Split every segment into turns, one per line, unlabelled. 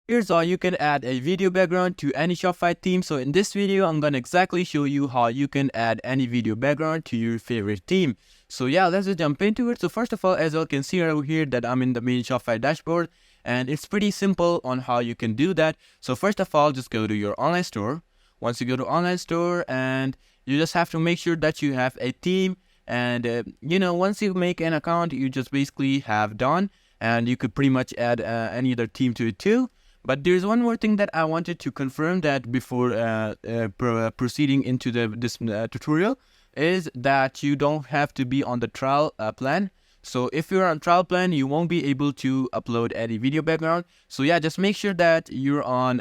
Here's how you can add a video background to any Shopify theme. So in this video, I'm gonna exactly show you how you can add any video background to your favorite theme. So yeah, let's just jump into it. So first of all, as you can see over here that I'm in the main Shopify dashboard, and it's pretty simple on how you can do that. So first of all, just go to your online store. Once you go to online store, and you just have to make sure that you have a theme. And once you make an account, you just basically have done, and you could pretty much add any other theme to it too. But there's one more thing that I wanted to confirm that before proceeding into this tutorial is that you don't have to be on the trial plan. So if you're on trial plan, you won't be able to upload any video background. So yeah, just make sure that you're on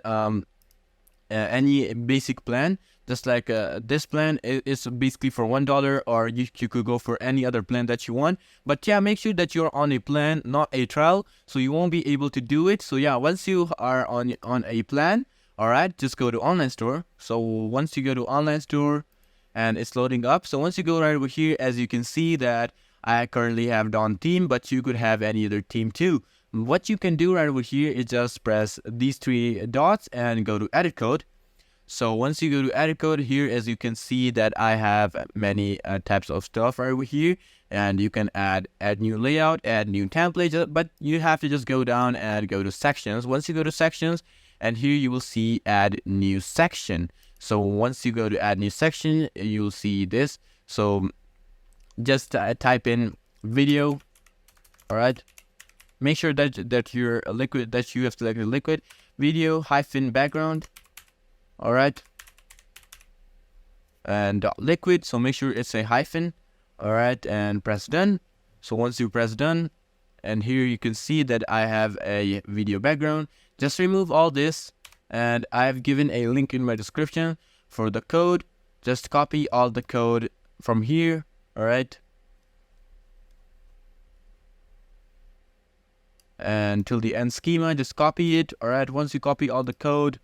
any basic plan. Just like this plan is basically for $1, or you could go for any other plan that you want. But yeah, make sure that you're on a plan, not a trial, so you won't be able to do it. So yeah, once you are on a plan, all right, just go to online store. So once you go to online store and it's loading up, so once you go right over here, as you can see that I currently have Dawn theme, but you could have any other theme too. What you can do right over here is just press these three dots and go to edit code. So once you go to edit code here, as you can see that I have many types of stuff right over here, and you can add new layout, add new templates, but you have to just go down and go to sections. Once you go to sections, and here you will see add new section. So once you go to add new section, you'll see this. So just type in video. All right. Make sure that you're a liquid, that you have selected liquid video hyphen background. All right, and liquid, so make sure it's a hyphen. All right, and press done. So once you press done, and here you can see that I have a video background. Just remove all this, and I've given a link in my description for the code. Just copy all the code from here. All right, and till the end schema, just copy it. All right, once you copy all the code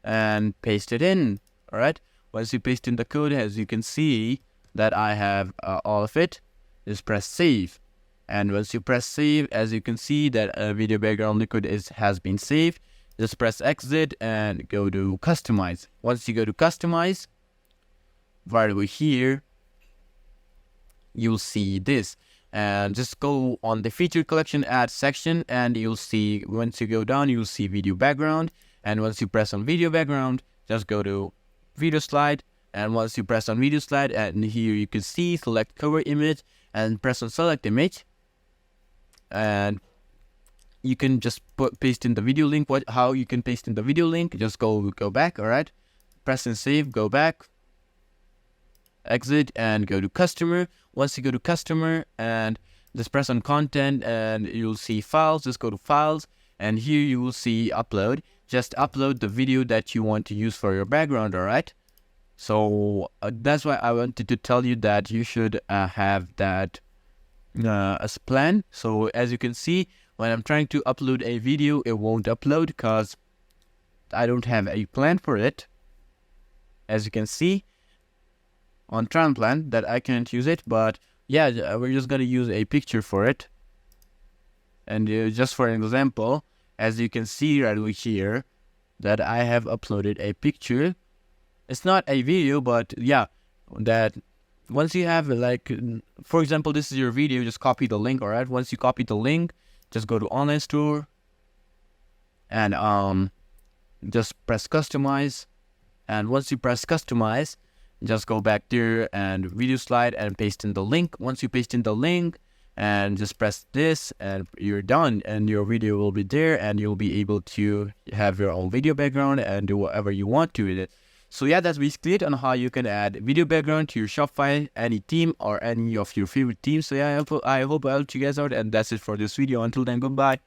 and paste it in. All right, once you paste in the code, as you can see that I have all of it, just press save. And once you press save, as you can see that video background liquid has been saved, just press exit and go to customize. Once you go to customize, right over here, you'll see this, and just go on the feature collection add section, and you'll see, once you go down, you'll see video background. And once you press on video background, just go to video slide. And once you press on video slide, and here you can see select cover image and press on select image. And you can just paste in the video link. How you can paste in the video link? Just go back. All right, press and save, go back, exit, and go to customer. Once you go to customer, and just press on content, and you'll see files. Just go to files, and here you will see upload. Just upload the video that you want to use for your background. All right, so that's why I wanted to tell you that you should have that as a plan. So as you can see, when I'm trying to upload a video, it won't upload because I don't have a plan for it. As you can see on trial plan that I can't use it, but yeah, we're just gonna use a picture for it. And just for an example, as you can see right over here, that I have uploaded a picture. It's not a video, but yeah, that once you have, like, for example, this is your video, just copy the link. All right, once you copy the link, just go to online store and just press customize. And once you press customize, just go back there and video slide and paste in the link. Once you paste in the link, and just press this, and you're done, and your video will be there, and you'll be able to have your own video background and do whatever you want to with it. So yeah, that's basically it on how you can add video background to your Shopify, any theme or any of your favorite themes. So yeah, I hope I helped you guys out, and that's it for this video. Until then, goodbye.